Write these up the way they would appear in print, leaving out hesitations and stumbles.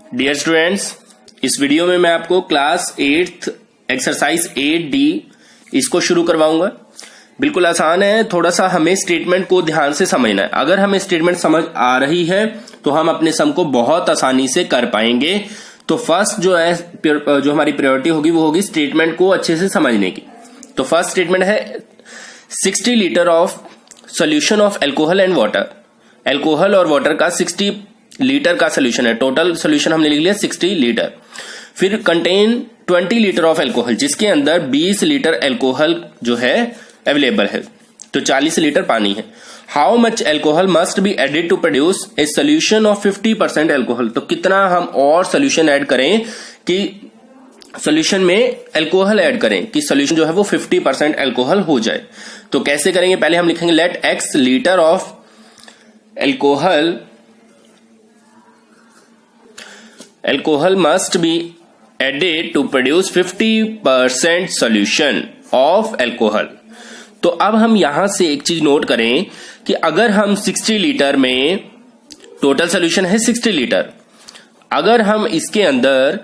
Dear students, इस video में मैं आपको क्लास 8th एक्सरसाइज 8D इसको शुरू करवाऊंगा। बिल्कुल आसान है, थोड़ा सा हमें स्टेटमेंट को ध्यान से समझना है। अगर हमें स्टेटमेंट समझ आ रही है तो हम अपने सम को बहुत आसानी से कर पाएंगे। तो फर्स्ट जो हमारी प्रायोरिटी होगी वो होगी स्टेटमेंट को अच्छे से समझने की। तो फर्स्ट स्टेटमेंट है 60 litre of solution of alcohol and water. Alcohol और वाटर का 60 लीटर का सोल्यूशन है। टोटल सोल्यूशन हमने लिख लिया 60 लीटर। फिर कंटेन 20 लीटर ऑफ एल्कोहल, जिसके अंदर 20 लीटर एल्कोहल जो है अवेलेबल है, तो 40 लीटर पानी है। How much alcohol must be added to produce a solution of 50% alcohol. तो कितना हम और सोल्यूशन ऐड करें कि सोल्यूशन में एल्कोहल ऐड करें कि सोल्यूशन जो है वो 50% एल्कोहल हो जाए। तो कैसे करेंगे, पहले हम लिखेंगे let x litre of alcohol must be added to produce 50% solution of alcohol. तो अब हम यहां से एक चीज नोट करें कि अगर हम 60 लीटर में टोटल सोल्यूशन है 60 लीटर, अगर हम इसके अंदर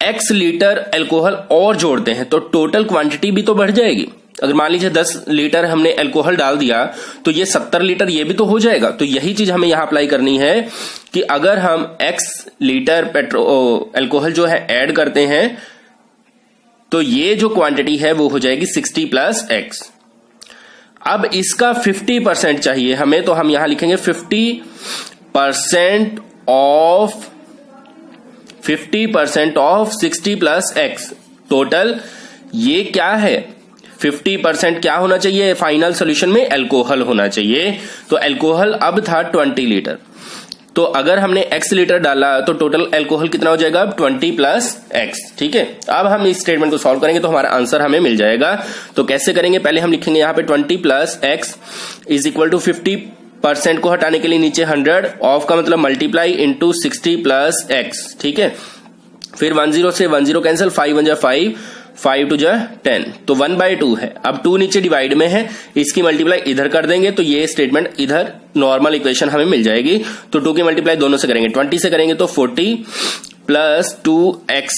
x लीटर एल्कोहल और जोड़ते हैं तो टोटल क्वांटिटी भी तो बढ़ जाएगी। अगर मान लीजिए 10 लीटर हमने एल्कोहल डाल दिया तो ये 70 लीटर ये भी तो हो जाएगा। तो यही चीज हमें यहां अप्लाई करनी है कि अगर हम x लीटर एल्कोहल जो है ऐड करते हैं तो ये जो क्वांटिटी है वो हो जाएगी 60 प्लस x। अब इसका 50% चाहिए हमें, तो हम यहां लिखेंगे 50% ऑफ 60 प्लस x। टोटल ये क्या है, 50% क्या होना चाहिए फाइनल सोल्यूशन में, एल्कोहल होना चाहिए। तो एल्कोहल अब था 20 लीटर, तो अगर हमने x लीटर डाला तो टोटल एल्कोहल कितना हो जाएगा, अब 20 प्लस x। ठीक है, अब हम इस स्टेटमेंट को सॉल्व करेंगे तो हमारा आंसर हमें मिल जाएगा। तो कैसे करेंगे, पहले हम लिखेंगे यहां पे 20 plus x is equal to 50% को हटाने के लिए नीचे 100, ऑफ का मतलब मल्टीप्लाई इंटू 60 प्लस x। ठीक है, फिर 10 से 10 कैंसिल, 5 1 5, 5 2 10, तो 1/2 है। अब 2 नीचे डिवाइड में है, इसकी मल्टीप्लाई इधर कर देंगे तो ये स्टेटमेंट इधर नॉर्मल इक्वेशन हमें मिल जाएगी। तो 2 की मल्टीप्लाई दोनों से करेंगे, 20 से करेंगे तो 40 plus 2x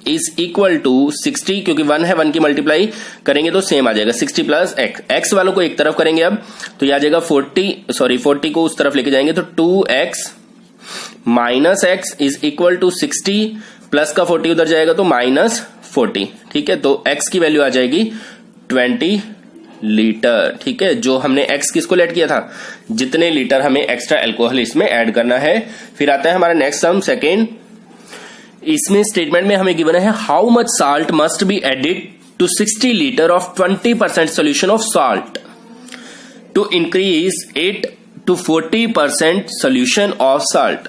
is equal to 60, क्योंकि 1 है, 1 की मल्टीप्लाई करेंगे तो सेम आ जाएगा 60 प्लस x वालों को एक तरफ करेंगे अब, तो ये आ जाएगा 40 को उस तरफ लेके जाएंगे तो 2x minus x is equal to 60, plus का 40 उधर जाएगा तो माइनस 40। ठीक है, तो x की वैल्यू आ जाएगी 20 लीटर। ठीक है, जो हमने x किसको ऐड किया था, जितने लीटर हमें एक्स्ट्रा एल्कोहल इसमें ऐड करना है। फिर आता है हमारा नेक्स्ट सम सेकेंड। इसमें स्टेटमेंट में हमें गिवन है how much salt must be added to 60 litre of 20% solution of salt to increase it to 40% solution of salt.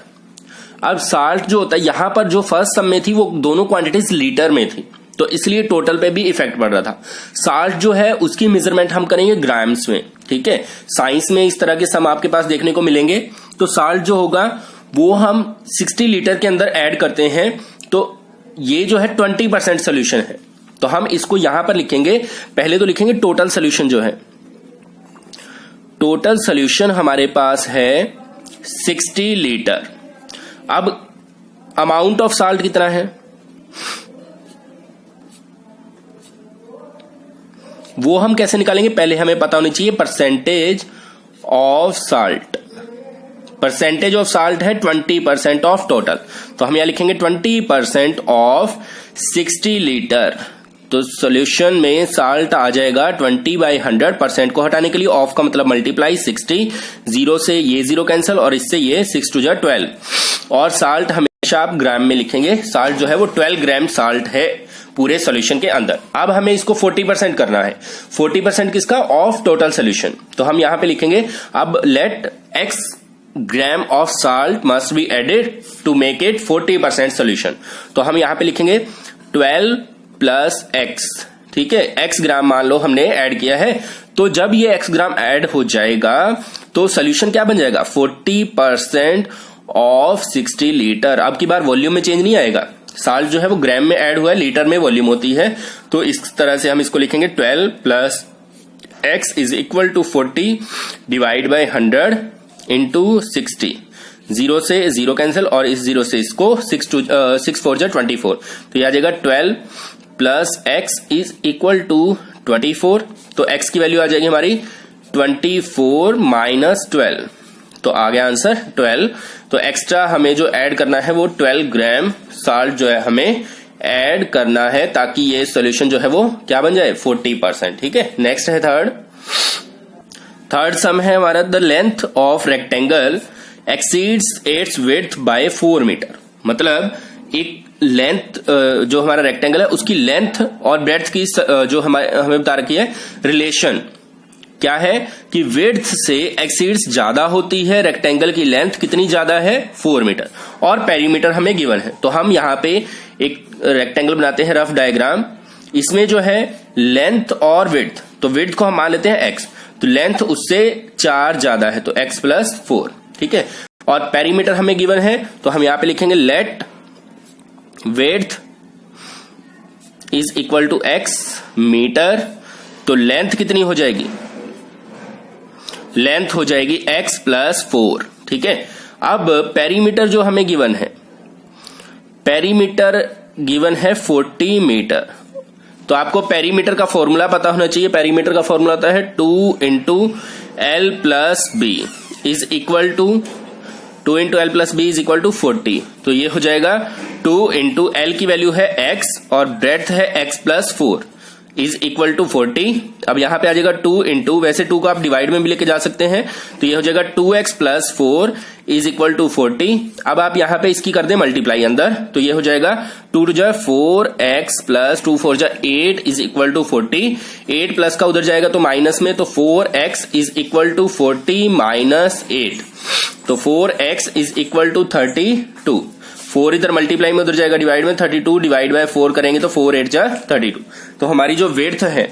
अब साल्ट जो होता है, यहां पर जो फर्स्ट सम में थी वो दोनों क्वांटिटीज लीटर में थी, तो इसलिए टोटल पे भी इफेक्ट पड़ रहा था। साल्ट जो है उसकी मेजरमेंट हम करेंगे ग्राम्स में। ठीक है, साइंस में इस तरह के सम आपके पास देखने को मिलेंगे। तो साल्ट जो होगा वो हम 60 लीटर के अंदर ऐड करते हैं, तो ये जो है 20% सोल्यूशन है, तो हम इसको यहां पर लिखेंगे। पहले तो लिखेंगे टोटल सोल्यूशन जो है, टोटल सोल्यूशन हमारे पास है 60 लीटर। अब अमाउंट ऑफ साल्ट कितना है वो हम कैसे निकालेंगे, पहले हमें पता होनी चाहिए percentage of salt. Percentage of salt है 20% ऑफ टोटल, तो हम यहां लिखेंगे 20% ऑफ 60 लीटर। तो सॉल्यूशन में साल्ट आ जाएगा 20/100। परसेंट को हटाने के लिए ऑफ का मतलब मल्टीप्लाई 60, 0 से ये 0 कैंसिल और इससे ये 6 2 12, और साल्ट हमेशा आप ग्राम में लिखेंगे। साल्ट जो है वो 12 ग्राम साल्ट है पूरे सॉल्यूशन के अंदर। अब हमें इसको 40% करना है। 40% किसका, ऑफ टोटल सॉल्यूशन। तो हम यहां पे लिखेंगे अब let x gram of salt must be added to make it 40% solution. तो हम यहां पे लिखेंगे 12 प्लस x। ठीक है, x ग्राम मान लो हमने ऐड किया है, तो जब ये x ग्राम ऐड हो जाएगा तो सोल्यूशन क्या बन जाएगा, 40% ऑफ 60 लीटर। अब की बार वॉल्यूम में चेंज नहीं आएगा, साल्ट जो है वो ग्राम में ऐड हुआ है, लीटर में वॉल्यूम होती है। तो इस तरह से हम इसको लिखेंगे 12 plus x is equal to 40 divide by 100 into 60। 0 से 0 कैंसिल और इस 0 से इसको 6 4 जा 24, तो ये आ जाएगा 12 plus x is equal to 24। तो x की वैल्यू आ जाएगी हमारी 24 माइनस 12, तो आ गया आंसर 12। तो एक्स्ट्रा हमें जो ऐड करना है वो 12 ग्राम साल्ट जो है हमें ऐड करना है, ताकि ये सॉल्यूशन जो है वो क्या बन जाए 40%। ठीक है, नेक्स्ट है थर्ड सम है हमारा, the length of rectangle exceeds its width by 4 metre. मतलब एक लेंथ जो हमारा रेक्टेंगल है उसकी लेंथ और ब्रेड्थ की जो हमें बता रखी है रिलेशन क्या है कि विड्थ से एक्सीड्स ज्यादा होती है, रेक्टेंगल की लेंथ कितनी ज्यादा है 4 मीटर, और पेरीमीटर हमें गिवन है। तो हम यहाँ पे एक रेक्टेंगल बनाते हैं रफ डायग्राम, इसमें जो है लेंथ और विड्थ, तो विड्थ को हम मान लेते हैं x, तो लेंथ उससे 4 ज्यादा है तो x प्लस 4। ठीक है, और पेरीमीटर हमें गिवन है तो हम यहां पे लिखेंगे let width is equal to x metre, तो लेंथ कितनी हो जाएगी, लेंथ हो जाएगी x प्लस 4। ठीक है, अब पेरीमीटर जो हमें गिवन है, पेरीमीटर गिवन है 40 मीटर, तो आपको पेरीमीटर का फॉर्मूला पता होना चाहिए। पेरीमीटर का फॉर्मूला होता है 2 into L plus B is equal to 2 into L plus B is equal to 40, तो ये हो जाएगा 2 इंटू एल की वैल्यू है x और ब्रेड्थ है x plus 4 is equal to 40। अब यहां पे आ जाएगा 2 इंटू, वैसे 2 को आप डिवाइड में भी लेके जा सकते हैं, तो ये हो जाएगा 2x plus 4 is equal to 40। अब आप यहां पे इसकी कर दें मल्टीप्लाई अंदर, तो ये हो जाएगा 2 टू जा 4x प्लस 2 4 जा 8 इज इक्वल टू 40। 8 प्लस का उधर जाएगा तो माइनस में, तो 4x is equal to 40 minus 8, तो 4x इज इक्वल टू 32। 4 इधर मल्टीप्लाई में उधर जाएगा डिवाइड में, 32 डिवाइड बाय 4 करेंगे तो 4 8 जा 32। तो हमारी जो विड्थ है,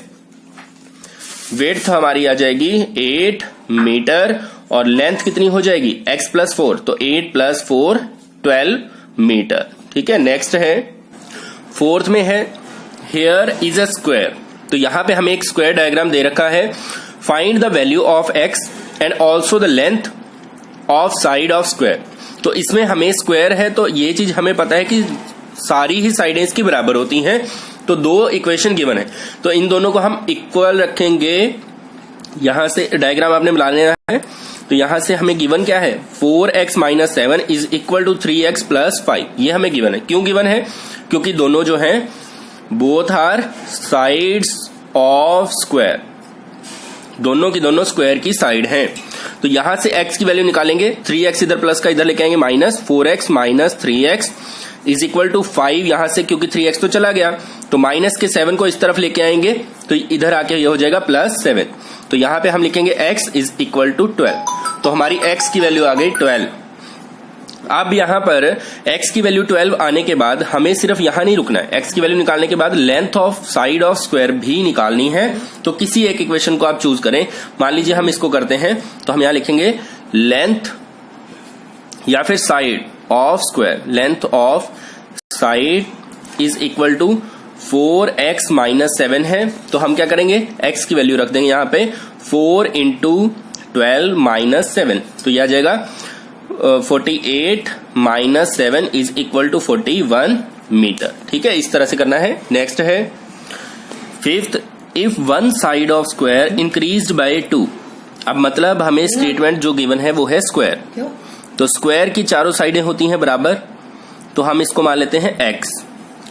विड्थ हमारी आ जाएगी 8 मीटर और लेंथ कितनी हो जाएगी x प्लस 4, तो 8 प्लस 4 12 मीटर। ठीक है, नेक्स्ट है फोर्थ में है हियर इज अ स्क्वायर, तो यहां पे हमें एक स्क्वायर डायग्राम दे रखा है। Find the value of x and also the length of side of square. तो इसमें हमें स्क्वायर है तो ये चीज हमें पता है कि सारी ही साइडें इसकी बराबर होती हैं, तो 2 इक्वेशन गिवन है, तो इन दोनों को हम इक्वल रखेंगे। यहां से डायग्राम आपने बना लेना है, तो यहां से हमें गिवन क्या है 4x minus 7 is equal to 3x plus 5, ये हमें गिवन है। क्यों गिवन है, क्योंकि दोनों जो हैं both are sides of square, दोनों की दोनों स्क्वायर की साइड हैं। तो यहां से x की वैल्यू निकालेंगे, 3x इधर प्लस का इधर लेके आएंगे minus, 4x minus 3x is equal to 5, यहां से क्योंकि 3x तो चला गया तो माइनस के 7 को इस तरफ लेके आएंगे, तो इधर आके ये हो जाएगा प्लस 7, तो यहां पे हम लिखेंगे x इज इक्वल टू 12, तो हमारी x की वैल्यू आ गई 12। अब यहां पर x की वैल्यू 12 आने के बाद हमें सिर्फ यहां नहीं रुकना है, x की वैल्यू निकालने के बाद length of side of square भी निकालनी है। तो किसी एक इक्वेशन को आप चूज करें, मान लीजिए हम इसको करते हैं, तो हम यहां लिखेंगे लेंथ या फिर side of square, length of side is equal to 4x minus 7 है, तो हम क्या करेंगे x की वैल्यू रख देंगे यहां पे 4 इंटू 12 माइनस 7, तो यह आ जाएगा 48 minus 7 is equal to 41 metre. ठीक है, इस तरह से करना है। नेक्स्ट है fifth, if one side of square increased by 2। अब मतलब हमें स्टेटमेंट जो गिवन है वो है स्क्वायर, तो स्क्वायर की चारों साइडें होती हैं बराबर, तो हम इसको मान लेते हैं x।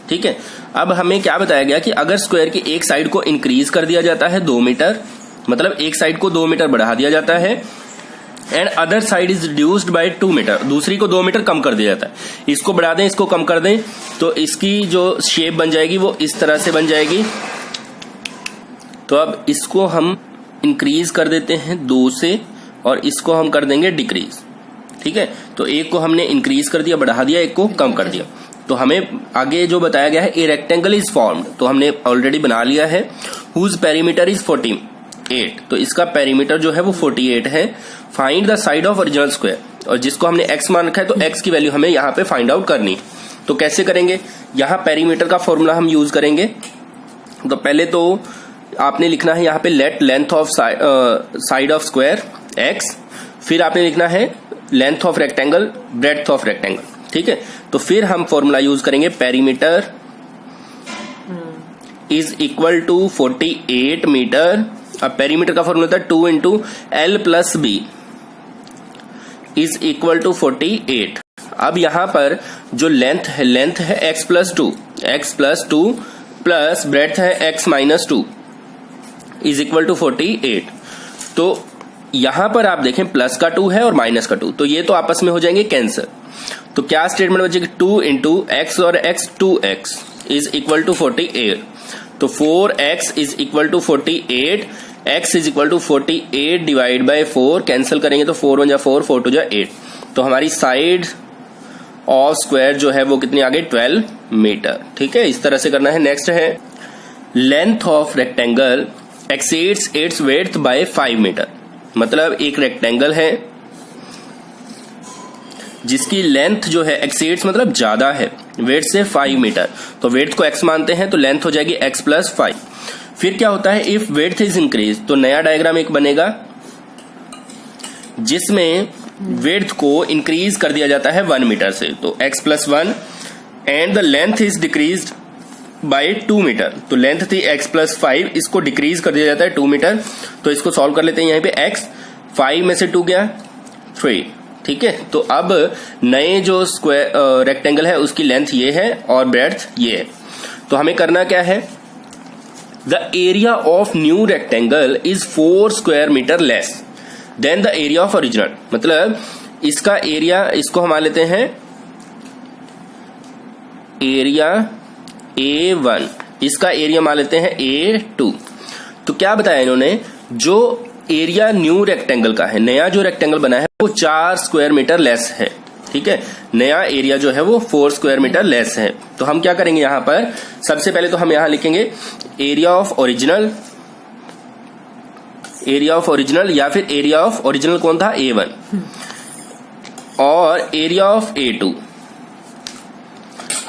ठीक है, अब हमें क्या बताया गया कि अगर स्क्वायर की एक साइड को इंक्रीज कर दिया जाता है 2 मीटर, मतलब एक साइड को 2 मीटर बढ़ा दिया जाता है, and other side is reduced by 2 metre, दूसरी को 2 मीटर कम कर दिया जाता है, इसको बढ़ा दें इसको कम कर दें, तो इसकी जो शेप बन जाएगी वो इस तरह से बन जाएगी। तो अब इसको हम इंक्रीज कर देते हैं 2 से और इसको हम कर देंगे डिक्रीज। ठीक है, तो एक को हमने इंक्रीज कर दिया, बढ़ा दिया, एक को कम कर दिया, तो हमें आगे जो बताया गया है ए रेक्टेंगल इज फॉर्म्ड, तो हमने ऑलरेडी बना लिया है, हुज पेरीमीटर इज 48, तो इसका पेरीमीटर जो है वो 48 है। Find the side of original square, और जिसको हमने x मान रखा है तो x की वैल्यू हमें यहाँ पे फाइंड आउट करनी, तो कैसे करेंगे, यहाँ पेरीमीटर का फॉर्मूला हम यूज करेंगे। तो पहले तो आपने लिखना है यहाँ पे let length of side of square x, फिर आपने लिखना है length of rectangle, breadth of rectangle. ठीक है, तो फिर हम फॉर्मूला यूज करेंगे, perimeter is equal to 48 metre. अब पेरीमीटर का फॉर्मूला था 2 into L plus B is equal to 48। अब यहां पर जो लेंथ है x plus two plus breadth है x minus 2 is equal to 48। तो यहां पर आप देखें प्लस का 2 है और माइनस का 2, तो ये तो आपस में हो जाएंगे कैंसिल। तो क्या स्टेटमेंट बचेगी, 2 इंटू एक्स और x 2x is equal to 48। तो 4x is equal to 48, x is equal to 48 divide by 4, cancel करेंगे तो 4 1 जा 4, 4 2 जा 8। तो हमारी साइड ऑफ स्क्वायर जो है वो कितनी आ गई, 12 मीटर। ठीक है, इस तरह से करना है। नेक्स्ट है length of rectangle exceeds its width by 5 metre. मतलब एक रेक्टेंगल है जिसकी लेंथ जो है एक्सीड्स मतलब ज्यादा है विड्थ से 5 मीटर, तो विड्थ को x मानते हैं, तो लेंथ हो जाएगी x प्लस 5। फिर क्या होता है, इफ विड्थ इज इंक्रीज, तो नया डायग्राम एक बनेगा जिसमें विड्थ को इंक्रीज कर दिया जाता है 1 मीटर से, तो x plus 1 and the length is decreased by 2 metre. तो लेंथ थी x प्लस 5, इसको डिक्रीज कर दिया जाता है 2 मीटर। तो इसको सॉल्व कर लेते हैं, यहीं पे x 5 में से 2 गया 3। ठीक है, तो अब नए जो स्क्वायर रेक्टेंगल है उसकी लेंथ ये है और ब्रेड्थ ये है। तो हमें करना क्या है, the area of new rectangle is 4 square metre less than the area of original. मतलब इसका एरिया, इसको हम लेते हैं एरिया A1, इसका एरिया मान लेते हैं A2। तो क्या बताया इन्होंने, जो एरिया न्यू रेक्टेंगल का है, नया जो रेक्टेंगल बना है वो 4 स्क्वायर मीटर लेस है। ठीक है, नया एरिया जो है वो 4 स्क्वायर मीटर लेस है। तो हम क्या करेंगे, यहां पर सबसे पहले तो हम यहां लिखेंगे एरिया ऑफ ओरिजिनल या फिर एरिया ऑफ ओरिजिनल कौन था, A1, और एरिया ऑफ A2।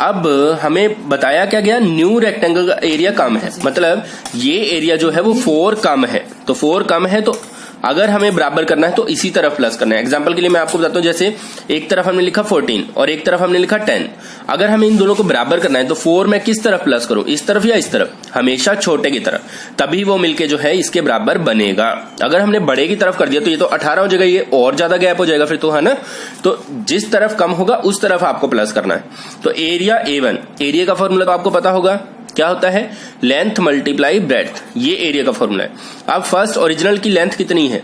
अब हमें बताया क्या गया, न्यू रेक्टेंगल का एरिया कम है, मतलब ये एरिया जो है वो 4 कम है। तो 4 कम है, तो अगर हमें बराबर करना है तो इसी तरफ प्लस करना है। एग्जांपल के लिए मैं आपको बताता हूं, जैसे एक तरफ हमने लिखा 14 और एक तरफ हमने लिखा 10। अगर हमें इन दोनों को बराबर करना है तो 4 मैं किस तरफ प्लस करूं, इस तरफ या इस तरफ, हमेशा छोटे की तरफ, तभी वो मिलके जो है इसके बराबर बनेगा। अगर हमने बड़े की तरफ कर दिया तो ये तो 18 हो जाएगा, ये और ज्यादा गैप हो जाएगा फिर तो, है ना। तो जिस तरफ कम होगा उस तरफ आपको प्लस करना है। तो एरिया A1, एरिया का फॉर्मूला तो आपको पता होगा, क्या होता है, लेंथ मल्टीप्लाई ब्रेड्थ, ये एरिया का फॉर्मूला है। अब फर्स्ट ओरिजिनल की लेंथ कितनी है,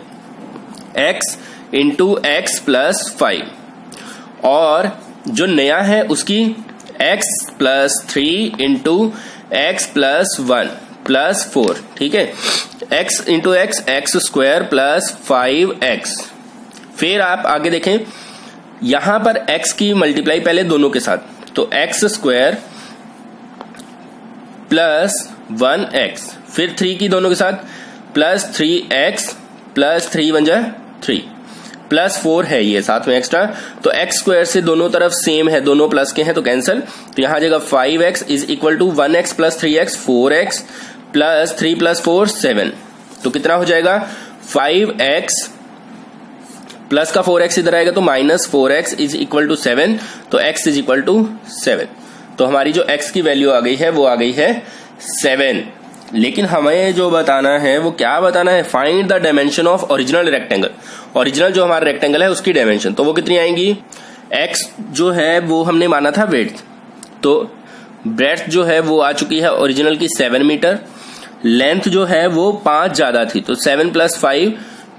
x इंटू एक्स प्लस 5, और जो नया है उसकी x plus 3 into x plus 1 plus 4। ठीक है, x into x square plus 5x। फिर आप आगे देखें, यहां पर x की मल्टीप्लाई पहले दोनों के साथ, तो x स्क्वायर प्लस 1x, फिर 3 की दोनों के साथ प्लस 3x प्लस 3 1 जा 3 प्लस 4 है ये साथ में एक्स्ट्रा। तो x स्क्वायर से दोनों तरफ सेम है, दोनों प्लस के हैं तो कैंसिल। तो यहां आ जाएगा 5x is equal to 1x plus 3x 4x plus 3 plus 4 7। तो कितना हो जाएगा, 5x प्लस का 4x इधर आएगा तो minus 4x is equal to 7। तो x इज इक्वल टू 7। तो हमारी जो x की वैल्यू आ गई है वो आ गई है 7। लेकिन हमें जो बताना है वो क्या बताना है, find the dimension of original rectangle. Original जो हमारा रेक्टेंगल है उसकी डायमेंशन, तो वो कितनी आएंगी, x जो है वो हमने माना था विड्थ, तो ब्रेड्थ जो है वो आ चुकी है ओरिजिनल की 7 मीटर, लेंथ जो है वो 5 ज्यादा थी, तो 7 प्लस 5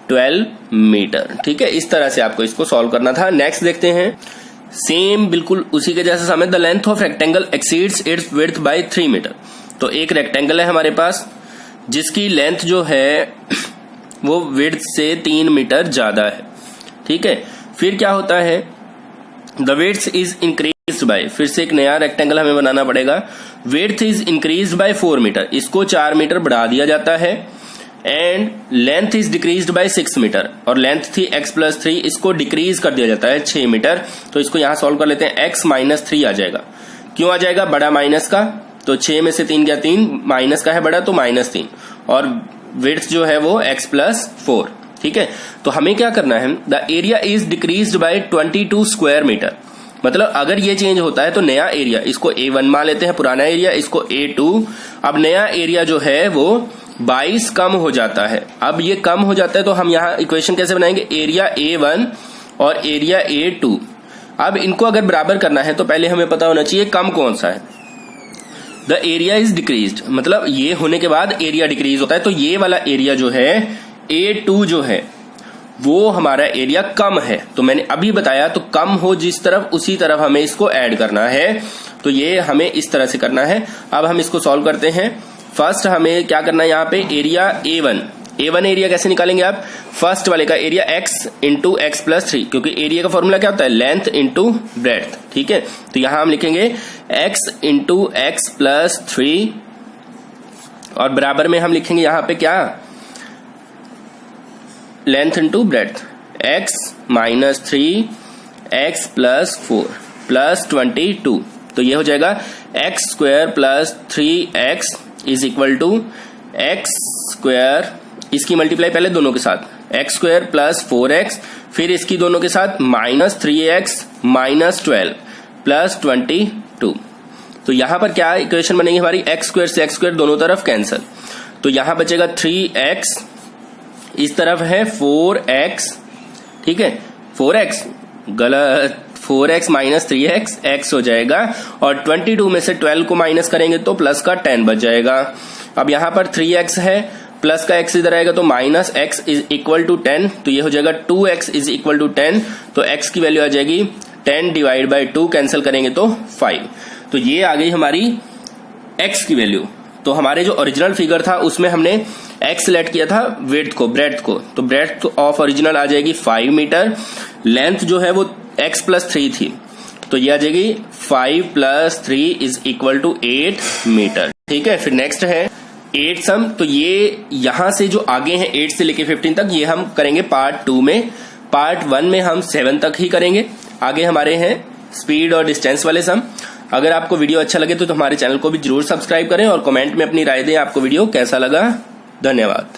12 मीटर। ठीक है, इस तरह से आपको इसको सॉल्व करना था। नेक्स्ट देखते हैं, सेम बिल्कुल उसी के जैसा सम है, the length of rectangle exceeds its width by 3 metre. तो एक रेक्टेंगल है हमारे पास जिसकी लेंथ जो है वो विड्थ से 3 मीटर ज्यादा है। ठीक है, फिर क्या होता है, the width is increased by, फिर से एक नया रेक्टेंगल हमें बनाना पड़ेगा, width is increased by 4 metre, इसको 4 मीटर बढ़ा दिया जाता है, and length is decreased by 6 metre, और लेंथ थी x प्लस 3, इसको डिक्रीज कर दिया जाता है 6 मीटर। तो इसको यहां सॉल्व कर लेते हैं, x माइनस 3 आ जाएगा। क्यों आ जाएगा, बड़ा माइनस का, तो 6 में से 3 गया 3, माइनस का है बड़ा तो माइनस 3, और विड्थ जो है वो x प्लस 4। ठीक है, तो हमें क्या करना है, the area is decreased by 22 square metre. मतलब अगर ये चेंज होता है तो नया एरिया, इसको A1 मान लेते हैं पुराना एरिया, इसको A2, अब नया एरिया जो है वो 22 कम हो जाता है। अब ये कम हो जाता है तो हम यहाँ इक्वेशन कैसे बनाएंगे, एरिया A1 और एरिया A2। अब इनको अगर बराबर करना है तो पहले हमें पता होना चाहिए कम कौन सा है। द एरिया इज डिक्रीज्ड, मतलब ये होने के बाद एरिया डिक्रीज होता है, तो ये वाला एरिया जो है A2 जो है वो हमारा एरिया कम है। तो मैंने अभी बताया, तो कम हो जिस तरफ उसी तरफ हमें इसको ऐड करना है, तो ये हमें इस तरह से करना है। अब हम इसको सॉल्व करते हैं। फर्स्ट हमें क्या करना है, यहाँ पे एरिया A1 एरिया कैसे निकालेंगे आप, फर्स्ट वाले का area x into x plus 3, क्योंकि एरिया का फॉर्मूला क्या होता है, लेंथ इंटू ब्रेड्थ। ठीक है, तो यहां हम लिखेंगे x इंटू एक्स प्लस 3 और बराबर में हम लिखेंगे यहां पे क्या, length into breadth, x minus 3 x plus 4 plus 22। तो ये हो जाएगा x square plus 3x is equal to x square, इसकी मल्टीप्लाई पहले दोनों के साथ, एक्स स्क्वायर प्लस 4x, फिर इसकी दोनों के साथ माइनस 3x माइनस 12 प्लस 22। तो यहां पर क्या इक्वेशन बनेगी हमारी, एक्स स्क्वायर से एक्स स्क्वायर दोनों तरफ कैंसिल, तो यहां बचेगा 3x, इस तरफ है 4x। ठीक है, 4x गलत, 4x माइनस 3x x हो जाएगा, और 22 में से 12 को माइनस करेंगे तो प्लस का 10 बच जाएगा। अब यहां पर 3x है, प्लस का x इधर आएगा तो minus x is equal to 10, तो ये हो जाएगा 2x इज इक्वल टू 10, तो x की वैल्यू आ जाएगी 10 डिवाइड बाई 2, कैंसिल करेंगे तो 5। तो ये आ गई हमारी x की वैल्यू। तो हमारे जो ओरिजिनल फिगर था उसमें हमने x सिलेक्ट किया था विड्थ को, ब्रेड्थ को, तो ब्रेड्थ ऑफ ओरिजिनल आ जाएगी 5 मीटर, लेंथ जो है वो x प्लस 3 थी, तो ये आ जाएगी 5 plus 3 is equal to 8 metre. ठीक है, फिर नेक्स्ट है 8 सम, तो ये यहां से जो आगे हैं 8 से लेके 15 तक, ये हम करेंगे पार्ट 2 में। पार्ट 1 में हम 7 तक ही करेंगे। आगे हमारे हैं स्पीड और डिस्टेंस वाले सम। अगर आपको वीडियो अच्छा लगे तो हमारे चैनल को भी जरूर सब्सक्राइब करें और कमेंट में अपनी राय दें, आपको वीडियो कैसा लगा। धन्यवाद।